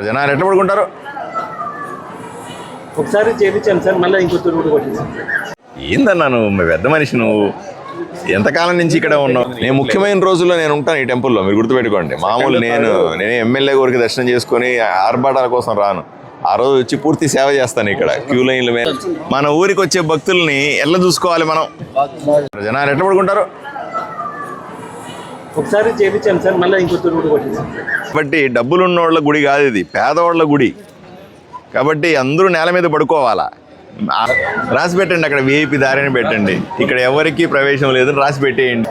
జనాలు ఎట్లా పడుకుంటారు? ఒకసారి చేయించాను సార్, మళ్ళీ ఇంకో తూరు కొట్టించాను. ఏందన్నా నువ్వు పెద్ద మనిషి, నువ్వు ఎంతకాలం నుంచి ఇక్కడ ఉన్నావు? నేను ముఖ్యమైన రోజుల్లో నేను ఉంటాను ఈ టెంపుల్లో, మీరు గుర్తుపెట్టుకోండి. మామూలు నేను ఎమ్మెల్యే గారికి దర్శనం చేసుకొని ఆర్భాటాల కోసం రాను. ఆ రోజు వచ్చి పూర్తి సేవ చేస్తాను ఇక్కడ క్యూ లైన్ల మీద. మన ఊరికి వచ్చే భక్తుల్ని ఎట్లా చూసుకోవాలి మనం? జనాలు ఎట్లా పడుకుంటారు? ఒకసారి చేయించాను సార్, మళ్ళీ ఇంకో తూరు కొట్టించాను. కాబట్టి డబ్బులు ఉన్నోళ్ళ గుడి కాదు ఇది, పేదవాళ్ళ గుడి. కాబట్టి అందరూ నేల మీద పడుకోవాలా. రాసి పెట్టండి, అక్కడ విఐపి దారిని పెట్టండి, ఇక్కడ ఎవరికి ప్రవేశం లేదని రాసి పెట్టేయండి.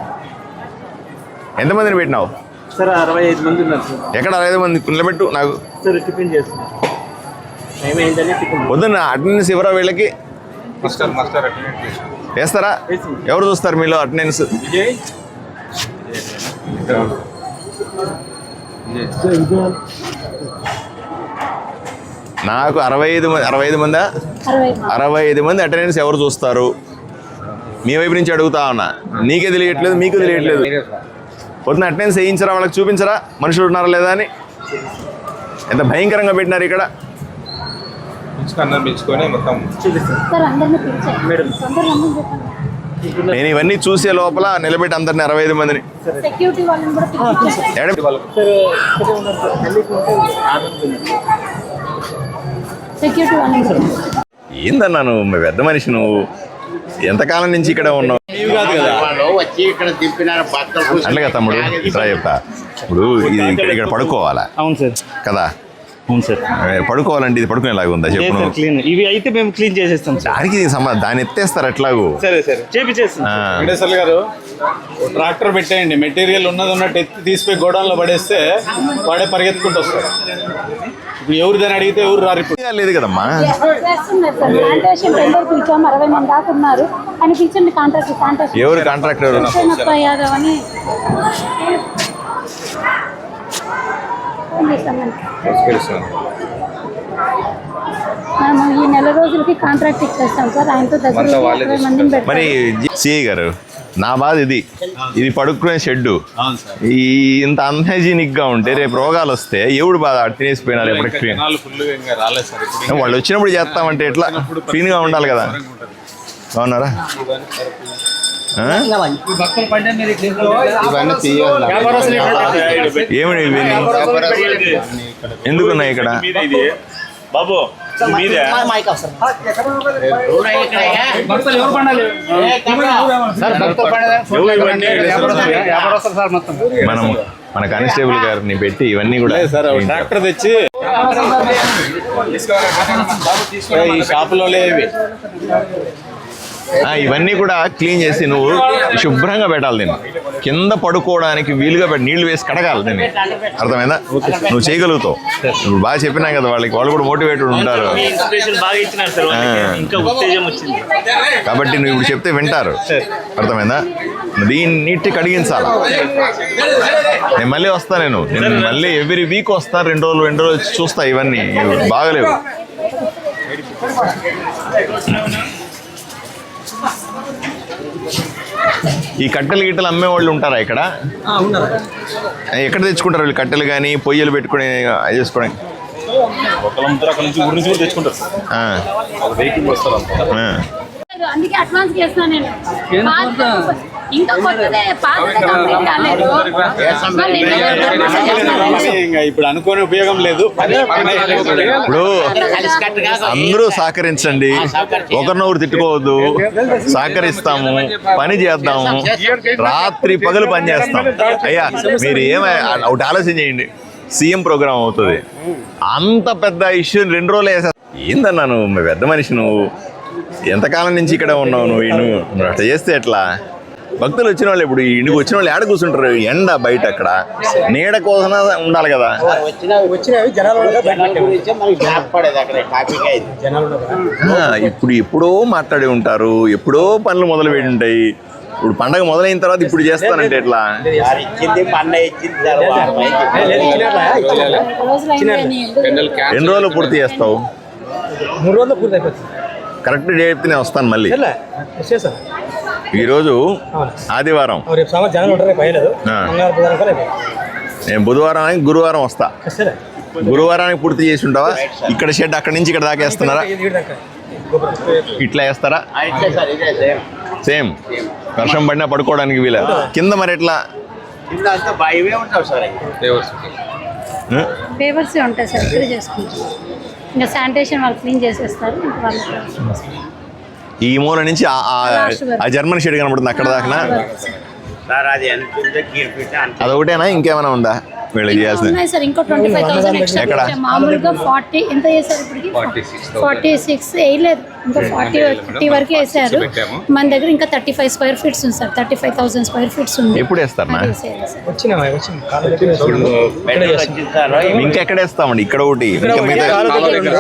ఎంతమందిని పెట్టినావు? సార్ 65 మంది ఉన్నారు సార్. ఎక్కడ 65 మంది నిలబెట్టు నాకు. సార్ టిఫిన్ చేస్తున్నాం, పొద్దున్న అటెండెన్స్ ఇవ్వరా వీళ్ళకి? వేస్తారా? ఎవరు చూస్తారు మీలో అటెండెన్స్? నాకు 65 మంది అటెండెన్స్ ఎవరు చూస్తారు? మీ వైపు నుంచి అడుగుతా ఉన్నా. నీకే తెలియట్లేదు, మీకు తెలియట్లేదు. పొద్దున అటెండెన్స్ వేయించరా, వాళ్ళకి చూపించరా మనుషులు ఉన్నారా లేదా అని? ఎంత భయంకరంగా పెట్టినారు ఇక్కడ. నేను ఇవన్నీ చూసే లోపల నిలబెట్టి అందరిని 65 మందిని. ఏందన్నా నువ్వు పెద్ద మనిషి, నువ్వు ఎంతకాలం నుంచి ఇక్కడ ఉన్నావు? అట్లాగా తమ్ముడు, ఇట్లా చెప్తా. ఇప్పుడు ఇది ఇక్కడ పడుకోవాలా? అవును సార్. కదా? అవును సార్. పడుకోవాలంటే ఇది పడుకునేలాగా ఉందా చెప్పు? క్లీన్ ఇవి అయితే మేము క్లీన్ చేసేస్తాం సార్. దానికి దాన్ని ఎత్తేస్తారు ఎట్లాగూ? సరే సరే చేపిచేస్తాం. వెంకటేశ్వర గారు ట్రాక్టర్ పెట్టేయండి, మెటీరియల్ ఉన్నట్టు ఎత్తి తీసిపోయి గోడౌన్లో పడేస్తే వాడే పరిగెత్తుకుంటూ వస్తారు. ఇప్పుడు ఎవరిదని అడిగితే ఎవరు రారు. ఇప్పుడు లేదు కదమ్మా. ఎవరు కాంట్రాక్టర్? ఈ నెల రోజులకి కాంట్రాక్ట్ ఇచ్చేస్తాం సార్. ఆయనతో మరి సిఐ గారు, నా బాధ ఇది పడుకునే షెడ్డు ఇంత అన్హైజీనిక్ గా ఉంటే రేపు రోగాలు వస్తే ఎవడు బాధ? తినేసిపోయినారు ఎప్పటికి. వాళ్ళు వచ్చినప్పుడు చేస్తామంటే ఎట్లా? క్లీన్ గా ఉండాలి కదా. బాగున్నారా? ఏమిటి ఎందుకున్నాయి ఇక్కడ? బాబు మన కానిస్టేబుల్ గారిని పెట్టి ఇవన్నీ కూడా ట్రాక్టర్ తెచ్చి ఈ షాపులో లేవి ఇవన్నీ కూడా క్లీన్ చేసి నువ్వు శుభ్రంగా పెట్టాలి. దీన్ని కింద పడుకోవడానికి వీలుగా నీళ్లు వేసి కడగాలి దీన్ని. అర్థమైందా? నువ్వు చేయగలుగుతావు. నువ్వు బాగా చెప్పినా కదా వాళ్ళకి, వాళ్ళు కూడా మోటివేటెడ్ ఉంటారు. కాబట్టి నువ్వు ఇప్పుడు చెప్తే వింటారు. అర్థమైందా? దీన్ని నీట్గా కడిగించాలి. నేను మళ్ళీ వస్తాను. నేను మళ్ళీ ఎవ్రీ వీక్ వస్తాను. 2 రోజులు వచ్చి చూస్తా. ఇవన్నీ బాగలేవు. ఈ కట్టెలు అమ్మేవాళ్ళు ఉంటారా ఇక్కడ? ఎక్కడ తెచ్చుకుంటారు వీళ్ళు కట్టెలు కానీ పొయ్యలు పెట్టుకుని చేసుకోవడానికి? అందుకే అడ్వాన్స్ చేస్తాను నేను. ఇంకా ఇప్పుడు అనుకోని ఉపయోగం లేదు. ఇప్పుడు అందరూ సహకరించండి, ఒకరినొకరు తిట్టుకోవద్దు. సహకరిస్తాము, పని చేద్దాము, రాత్రి పగలు పని చేస్తాం. అయ్యా మీరు ఒకటి ఆలోచన చేయండి, సీఎం ప్రోగ్రామ్ అవుతుంది. అంత పెద్ద ఇష్యూ 2 రోజులు వేసా. ఏందన్నా నువ్వు పెద్ద మనిషి, నువ్వు ఎంతకాలం నుంచి ఇక్కడ ఉన్నావు? నువ్వు అట్లా చేస్తే ఎట్లా? భక్తులు వచ్చిన వాళ్ళు ఇప్పుడు ఇంటికి వచ్చిన వాళ్ళు ఏడ కూర్చుంటారు? ఎండ బయట, అక్కడ నీడ కోసం ఉండాలి కదా. ఇప్పుడు ఎప్పుడో మాట్లాడి ఉంటారు, ఎప్పుడో పనులు మొదలు పెట్టి ఉంటాయి. ఇప్పుడు పండగ మొదలైన తర్వాత ఇప్పుడు చేస్తానంటే ఎట్లా? ఎన్ని రోజులు పూర్తి చేస్తావు? 3 రోజులు పూర్తి అయిపోతుంది. కరెక్ట్ డేట్ నేను వస్తాను మళ్ళీ. ఈరోజు ఆదివారం, నేను బుధవారం గురువారం వస్తా. గురువారానికి పూర్తి చేసి ఉంటావా? ఇక్కడ షెడ్ అక్కడి నుంచి ఇక్కడ దాకా వేస్తున్నారా? ఇట్లా వేస్తారా? సేమ్ వర్షం పడినా పడుకోవడానికి వీలు. కింద మరి ఎట్లా? పేపర్స్ ఉంటాయి సార్, ఇక్కడ చేసుకుంటాం. ఇంకా శానిటేషన్ వాళ్ళు క్లీన్ చేసేస్తారు. ఇంకా వాళ్ళు ఈ మూల నుంచి ఆ జర్మన్ షెడ్ కనబడుతుంది అక్కడ దాకా. అదొకటేనా ఇంకేమైనా ఉందా వీళ్ళకి చేయాల్సింది? ఉన్నాయి సార్, ఇంకో 25,000 ఎక్స్ట్రా ఎక్కడ? మామూలుగా 40 ఎంత చేశారు ఇప్పటికి? 46 వేయలేదు, ఇంకా 50 వరకు వేసారు. మన దగ్గర ఇంకా 35 స్క్వేర్ ఫీట్స్ ఉంది సార్, 35,000 స్క్వేర్ ఫీట్స్ ఉంది. ఎప్పుడు వేస్తారు నా? అది వేసేయాలి సార్. ఇంకెక్కడ వేస్తామండి? ఇక్కడ ఒకటి ఇంకా మిగతా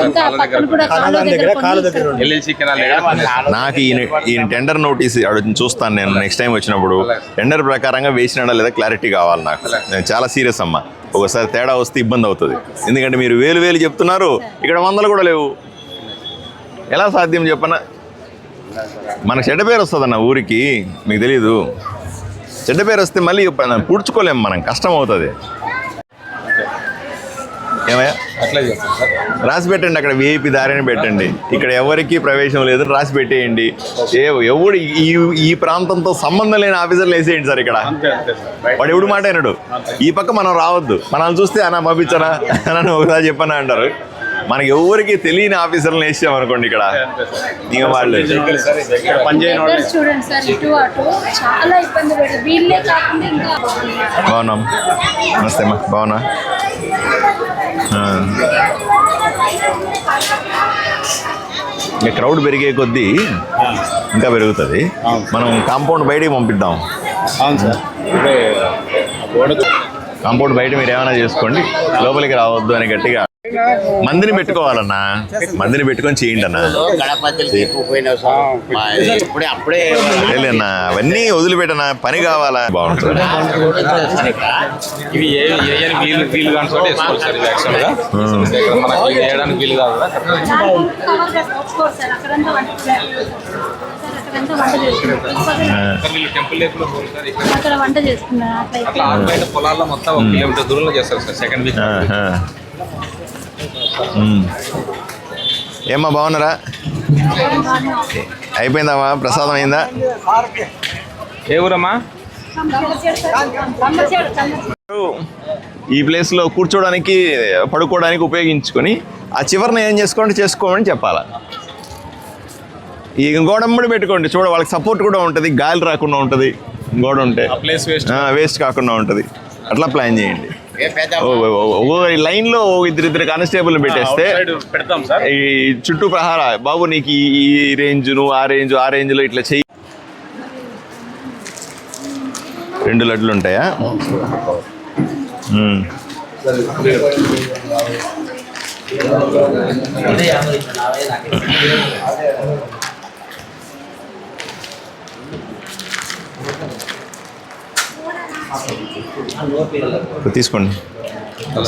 ఇంకా పక్కన కూడా కాలువ దగ్గర కొన్ని నాకు ఈయన టెండర్ నోటీస్ చూస్తాను నేను నెక్స్ట్ టైం వచ్చినప్పుడు. టెండర్ ప్రకారంగా వేసినాడా లేదా క్లారిటీ కావాలి నాకు. నేను చాలా సీరియస్ అమ్మా. ఒకసారి తేడా వస్తే ఇబ్బంది అవుతుంది. ఎందుకంటే మీరు వేలు చెప్తున్నారు, ఇక్కడ 100 కూడా లేవు. ఎలా సాధ్యం చెప్పనా? మనకు చెడ్డ పేరు వస్తుందన్న ఊరికి, మీకు తెలీదు. చెడ్డ పేరు వస్తే మళ్ళీ పూడ్చుకోలేము మనం, కష్టం అవుతుంది. ఏమయ్యా అట్లా చేస్తాం సార్. రాసి పెట్టండి, అక్కడ విఐపి దారిని పెట్టండి. ఇక్కడ ఎవరికి ప్రవేశం లేదు రాసి పెట్టేయండి. ఎవడు ఈ ప్రాంతంతో సంబంధం లేని ఆఫీసర్లు వేసేయండి సార్. ఇక్కడ వాడు ఎవడు మాట అయినాడు. ఈ పక్క మనం రావద్దు. మనల్ని చూస్తే అన్నా పంపించనా అని ఒకసారి చెప్పనా అంటారు. మనకి ఎవరికి తెలియని ఆఫీసర్లను వేసామనుకోండి ఇక్కడ, ఇక వాళ్ళు దగ్గర చూడండి సార్, ఇటు అటు చాలా ఇబ్బంది పడుతుంది. వీళ్ళే కాకుండా ఇంకా బాగున్నాం. నమస్తే అమ్మా, బాగున్నా? ఇంకా క్రౌడ్ పెరిగే కొద్దీ ఇంకా పెరుగుతుంది. మనం కాంపౌండ్ బయటికి పంపిద్దాం. అవును సార్. కాంపౌండ్ బయట మీరు ఏమైనా చేసుకోండి, లోపలికి రావద్దు అని గట్టిగా మందిని పెట్టుకోవాలన్నా. మందిని పెట్టుకొని చేయండి అన్న. అన్నా అవన్నీ వదిలిపెట్టనా, పని కావాలా? బాగుంటుంది. అక్కడ వంట చేసుకున్నారు. పొలాల్లో మొత్తం 1 కిలోమీటర్ దూరంలో చేస్తారు సార్. సెకండ్ వీక్ ఏమ్మా బాగున్నారా? అయిపోయిందమ్మా, ప్రసాదం అయిందా? ఏ ఊరమ్మా? ఈ ప్లేస్లో కూర్చోడానికి పడుకోవడానికి ఉపయోగించుకొని ఆ చివరిని ఏం చేసుకోమని చెప్పాలా. ఈ గోడమ్మడి పెట్టుకోండి, చూడ వాళ్ళకి సపోర్ట్ కూడా ఉంటుంది, గాలి రాకుండా ఉంటుంది. గోడ ఉంటే వేస్ట్ కాకుండా ఉంటుంది. అట్లా ప్లాన్ చేయండి. లైన్లో ఇద్దరు కానిస్టేబుల్ పెట్టేస్తే ఈ చుట్టూ ప్రహార బాబు నీకు ఈ రేంజ్, నువ్వు ఆ రేంజ్లో ఇట్లా చెయ్యి. 2 లడ్లు ఉంటాయా? తీసుకోండి.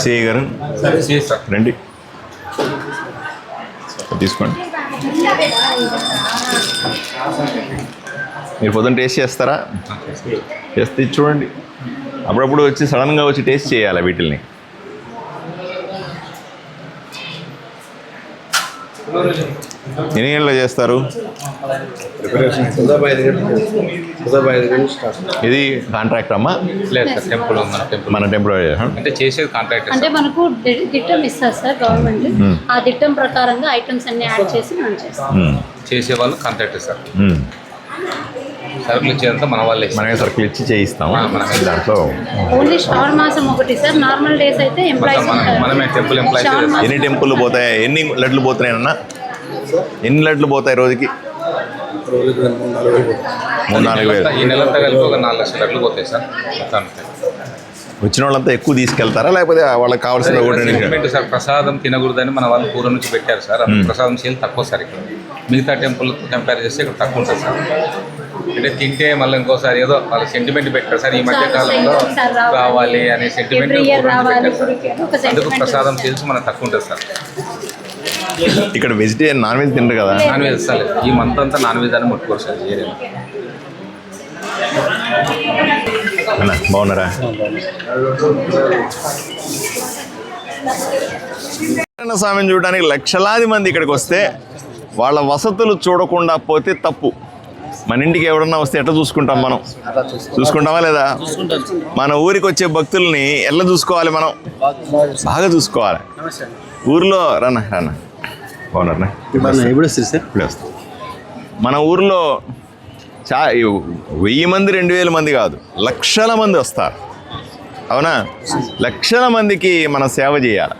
సిఐ గారు రండి, తీసుకోండి. మీరు పొద్దున్న టేస్ట్ చేస్తారా? చేస్తే చూడండి. అప్పుడప్పుడు వచ్చి సడన్గా వచ్చి టేస్ట్ చేయాలి వీటిల్ని. ఎన్ని గంటలు చేస్తారు ఇది? కాంట్రాక్ట్ అమ్మా? లేదు సార్, టెంపుల్ మన టెంపుల్ అంటే చేసేది కాంట్రాక్ట్. అంటే మనకు దిట్టం ఇస్తారు సార్ గవర్నమెంట్. ఆ దిట్టం ప్రకారంగా ఐటమ్స్ అన్ని యాడ్ చేసి మనం చేస్తాం. చేసేవాళ్ళు కాంట్రాక్టర్ సార్. సరుకులు ఇచ్చేదంతా మన వాళ్ళే, మనమే సరుకులు ఇచ్చి చేయిస్తాము. దాంట్లో ఓన్లీ శ్రావణ మాసం ఒకటి సార్, నార్మల్ డేస్ అయితే ఎంప్లాయీస్ మనమే టెంపుల్ ఎంప్లాయీస్. ఎన్ని టెంపుల్ పోతాయి? ఎన్ని లడ్లు పోతున్నాయన్నా? ఎన్ని లడ్లు పోతాయి రోజుకి? 3-4 వేలు. ఈ నెలంతా కలిపి ఒక 4 లక్షల లడ్లు పోతాయి సార్ మొత్తానికి. వచ్చిన వాళ్ళంతా ఎక్కువ తీసుకెళ్తారా లేకపోతే వాళ్ళకి కావాల్సిన ఒకటి సార్? ప్రసాదం తినకూడదని మన వాళ్ళు పూర్వం నుంచి పెట్టారు సార్. ప్రసాదం సేల్ తక్కువ సార్ ఇక్కడ. మిగతా టెంపుల్ కంపేర్ చేస్తే ఇక్కడ తక్కువ ఉంటుంది సార్. అంటే తింటే మళ్ళీ ఇంకోసారి ఏదో వాళ్ళ సెంటిమెంట్ పెట్టారు సార్. ఈ మధ్య కాలంలో రావాలి అనే సెంటిమెంట్ అందుకు ప్రసాదం సేల్స్ మనకు తక్కువ ఉంటుంది సార్. ఇక్కడ వెజిటేరియన్ నాన్ వెజ్ తింటారు కదా? నాన్ వెజ్ సార్ ఈ మంత్ అంతా నాన్ వెజ్ అని ముట్టుకోరు సార్ ఏరియాలో. బాగున్నారా? ఈరన్న స్వామిని చూడడానికి లక్షలాది మంది ఇక్కడికి వస్తే వాళ్ళ వసతులు చూడకుండా పోతే తప్పు. మన ఇంటికి ఎవరన్నా వస్తే ఎట్లా చూసుకుంటాం మనం? చూసుకుంటామా లేదా? మన ఊరికి వచ్చే భక్తుల్ని ఎట్లా చూసుకోవాలి మనం? బాగా చూసుకోవాలి. ఊర్లో రన్నా బాగున్నారన్నా? ఇప్పుడే వస్తా. మన ఊర్లో 1000 మంది 2000 మంది కాదు, లక్షల మంది వస్తారు. అవునా? లక్షల మందికి మనం సేవ చేయాలి.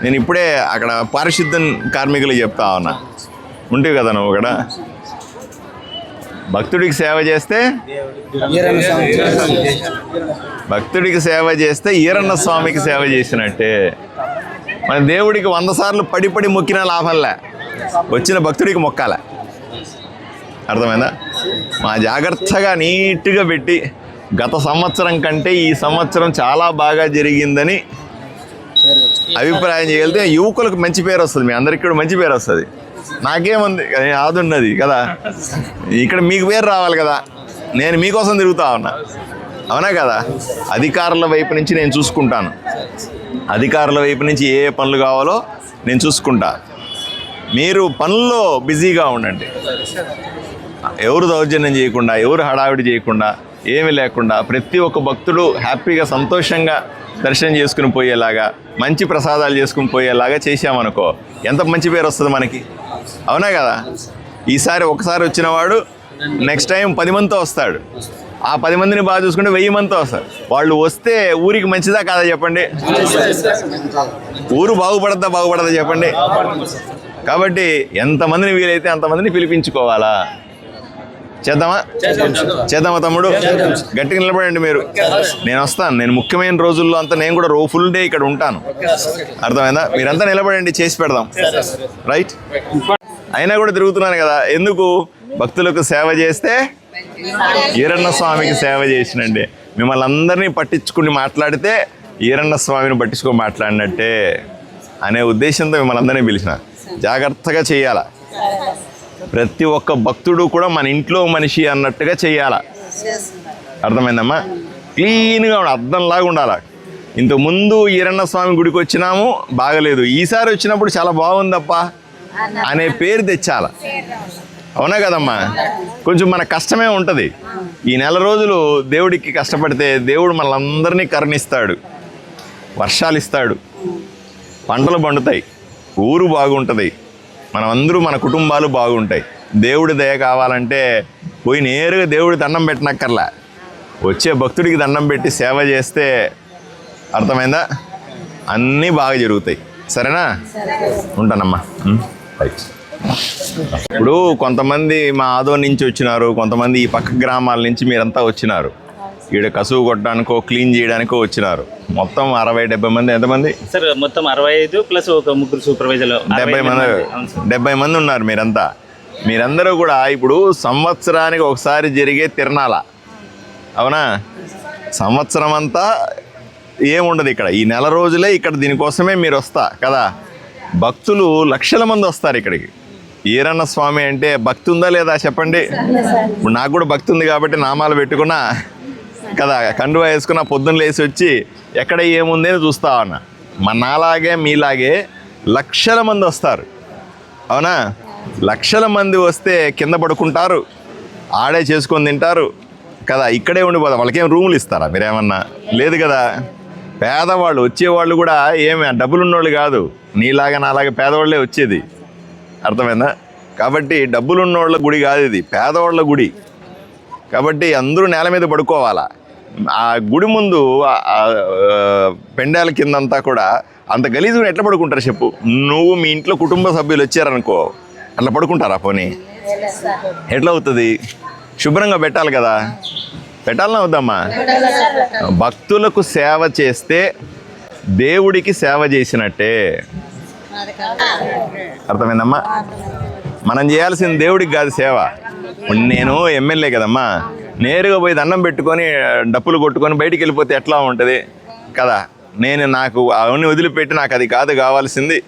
నేను ఇప్పుడే అక్కడ పారిశుద్ధ కార్మికులు చెప్తా ఉన్నా, ఉంటావు కదా నువ్వు అక్కడ. భక్తుడికి సేవ చేస్తే ఈరన్న స్వామికి సేవ చేసినట్టే. మన దేవుడికి 100 సార్లు పడి మొక్కిన లాభంలే, వచ్చిన భక్తుడికి మొక్కాల. అర్థమైందా? మా జాగ్రత్తగా నీట్గా పెట్టి గత సంవత్సరం కంటే ఈ సంవత్సరం చాలా బాగా జరిగిందని అభిప్రాయం చేయగలిగితే యువకులకు మంచి పేరు వస్తుంది. మీ అందరికీ కూడా మంచి పేరు వస్తుంది. నాకేముంది, అది ఉన్నది కదా, ఇక్కడ మీకు పేరు రావాలి కదా. నేను మీకోసం తిరుగుతా ఉన్నా, అవునా కదా? అధికారుల వైపు నుంచి నేను చూసుకుంటాను. అధికారుల వైపు నుంచి ఏ పనులు కావాలో నేను చూసుకుంటా. మీరు పనుల్లో బిజీగా ఉండండి. ఎవరు దౌర్జన్యం చేయకుండా, ఎవరు హడావిడి చేయకుండా, ఏమి లేకుండా ప్రతి ఒక్క భక్తుడు హ్యాపీగా సంతోషంగా దర్శనం చేసుకుని పోయేలాగా, మంచి ప్రసాదాలు చేసుకుని పోయేలాగా చేసామనుకో ఎంత మంచి పేరు వస్తుంది మనకి, అవునా కదా? ఈసారి ఒకసారి వచ్చినవాడు నెక్స్ట్ టైం 10 మందితో వస్తాడు. ఆ 10 మందిని బాగా చూసుకుంటే 1000 మందితో వస్తారు. వాళ్ళు వస్తే ఊరికి మంచిదా కాదా చెప్పండి? ఊరు బాగుపడదా చెప్పండి? కాబట్టి ఎంతమందిని వీలైతే అంతమందిని పిలిపించుకోవాలా. చేద్దామా తమ్ముడు? గట్టిగా నిలబడండి మీరు. నేను వస్తాను. నేను ముఖ్యమైన రోజుల్లో అంతా నేను కూడా ఫుల్ డే ఇక్కడ ఉంటాను. అర్థమైందా? మీరంతా నిలబడండి, చేసి పెడదాం. రైట్? అయినా కూడా తిరుగుతున్నాను కదా, ఎందుకు? భక్తులకు సేవ చేస్తే ఈరన్న స్వామికి సేవ చేసినండి. మిమ్మల్ని అందరినీ పట్టించుకుని మాట్లాడితే ఈరన్న స్వామిని పట్టించుకొని మాట్లాడినట్టే అనే ఉద్దేశంతో మిమ్మల్ని అందరినీ పిలిచిన. జాగ్రత్తగా చేయాల. ప్రతి ఒక్క భక్తుడు కూడా మన ఇంట్లో మనిషి అన్నట్టుగా చేయాల. అర్థమైందమ్మా? క్లీన్గా అద్దంలాగా ఉండాలి. ఇంతకుముందు ఈరన్న స్వామి గుడికి వచ్చినాము, బాగలేదు. ఈసారి వచ్చినప్పుడు చాలా బాగుందప్ప అనే పేరు తెచ్చాల. అవునా కదమ్మా? కొంచెం మన కష్టమే ఉంటుంది. ఈ నెల రోజులు దేవుడికి కష్టపడితే దేవుడు మనల్ని కరుణిస్తాడు, వర్షాలు ఇస్తాడు, పంటలు పండుతాయి, ఊరు బాగుంటుంది, మనమందరూ మన కుటుంబాలు బాగుంటాయి. దేవుడి దయ కావాలంటే పోయి నేరుగా దేవుడి దండం పెట్టనక్కర్లా, వచ్చే భక్తుడికి దండం పెట్టి సేవ చేస్తే, అర్థమైందా, అన్నీ బాగా జరుగుతాయి. సరేనా? ఉంటానమ్మా. రైట్. ఇప్పుడు కొంతమంది మా ఆదో నుంచి వచ్చినారు, కొంతమంది ఈ పక్క గ్రామాల నుంచి మీరంతా వచ్చినారు. ఈడ కసువు కొట్టడానికో క్లీన్ చేయడానికో వచ్చినారు. మొత్తం 60-70 మంది. ఎంతమంది సార్? మొత్తం 65 ప్లస్ ఒక 3 సూపర్వైజర్లు, 70 మంది ఉన్నారు మీరంతా. మీరందరూ కూడా ఇప్పుడు సంవత్సరానికి ఒకసారి జరిగే తిరణాల, అవునా? సంవత్సరం అంతా ఏముండదు ఇక్కడ. ఈ నెల రోజులే ఇక్కడ దీనికోసమే మీరు వస్తా కదా. భక్తులు లక్షల మంది వస్తారు ఇక్కడికి. ఈరన్న స్వామి అంటే భక్తి ఉందా లేదా చెప్పండి? ఇప్పుడు నాకు కూడా భక్తి ఉంది కాబట్టి నామాలు పెట్టుకున్నా కదా, కండువా వేసుకున్న, పొద్దున్న లేచి వచ్చి ఎక్కడ ఏముంది అని చూస్తా ఉన్నా. నాలాగే మీలాగే లక్షల మంది వస్తారు, అవునా? లక్షల మంది వస్తే కింద పడుకుంటారు, ఆడే చేసుకొని తింటారు కదా, ఇక్కడే ఉండిపోతారు. వాళ్ళకేం రూములు ఇస్తారా మీరేమన్నా? లేదు కదా. పేదవాళ్ళు వచ్చేవాళ్ళు కూడా ఏమి డబ్బులున్నోళ్ళు కాదు, నీలాగా నాలాగా పేదవాళ్ళే వచ్చేది. అర్థమైందా? కాబట్టి డబ్బులున్నోళ్ళ గుడి కాదు ఇది, పేదవాళ్ళ గుడి. కాబట్టి అందరూ నేల మీద పడుకోవాలా. ఆ గుడి ముందు పెండాల కిందంతా కూడా అంత గలీజుగా ఎట్లా పడుకుంటారు చెప్పు? నువ్వు మీ ఇంట్లో కుటుంబ సభ్యులు వచ్చారనుకో, అట్లా పడుకుంటారా? పోనీ ఎట్లా అవుతుంది? శుభ్రంగా పెట్టాలి కదా. పెట్టాలన్నా వద్దమ్మా? భక్తులకు సేవ చేస్తే దేవుడికి సేవ చేసినట్టే. అర్థమైందమ్మా? మనం చేయాల్సింది దేవుడికి కాదు సేవ. నేను ఎమ్మెల్యే కదమ్మా, నేరుగా పోయి దండం పెట్టుకొని డప్పులు కొట్టుకొని బయటికి వెళ్ళిపోతే ఎట్లా ఉంటుంది కదా. నాకు అవన్నీ వదిలిపెట్టి నాకు అది కాదు కావాల్సింది.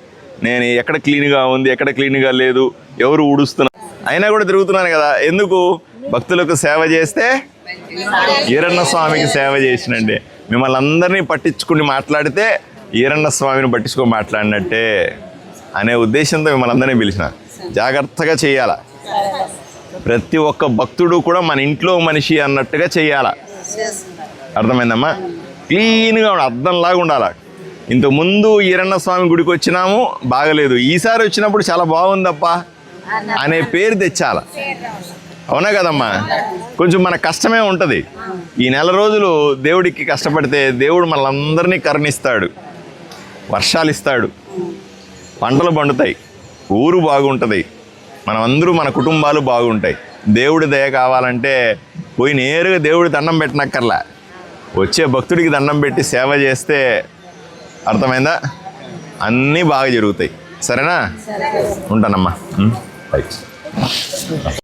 నేను ఎక్కడ క్లీన్గా ఉంది, ఎక్కడ క్లీన్గా లేదు, ఎవరు ఊడుస్తున్నా, అయినా కూడా తిరుగుతున్నాను కదా. ఎందుకు? భక్తులకు సేవ చేస్తే ఈరన్న స్వామికి సేవ చేసినండి. మిమ్మల్ని అందరినీ పట్టించుకుని మాట్లాడితే ఈరన్న స్వామిని పట్టించుకో మాట్లాడినట్టే అనే ఉద్దేశంతో మిమ్మల్ని అందరినీ పిలిచిన. జాగ్రత్తగా చేయాల. ప్రతి ఒక్క భక్తుడు కూడా మన ఇంట్లో మనిషి అన్నట్టుగా చేయాల. అర్థమైందమ్మా? క్లీన్గా అద్దంలాగా ఉండాలి. ఇంతకుముందు ఈరన్న స్వామి గుడికి వచ్చినాము, బాగలేదు, ఈసారి వచ్చినప్పుడు చాలా బాగుందప్ప అనే పేరు తెచ్చాల. అవునా కదమ్మా? కొంచెం మన కష్టమే ఉంటుంది. ఈ నెల రోజులు దేవుడికి కష్టపడితే దేవుడు మనల్ని కరుణిస్తాడు, వర్షాలు ఇస్తాడు, పంటలు పండుతాయి, ఊరు బాగుంటుంది, మనమందరూ మన కుటుంబాలు బాగుంటాయి. దేవుడి దయ కావాలంటే పోయి నేరుగా దేవుడి దండం పెట్టనక్కర్లా, వచ్చే భక్తుడికి దండం పెట్టి సేవ చేస్తే, అర్థమైందా, అన్నీ బాగా జరుగుతాయి. సరేనా? ఉంటానమ్మా. రైట్.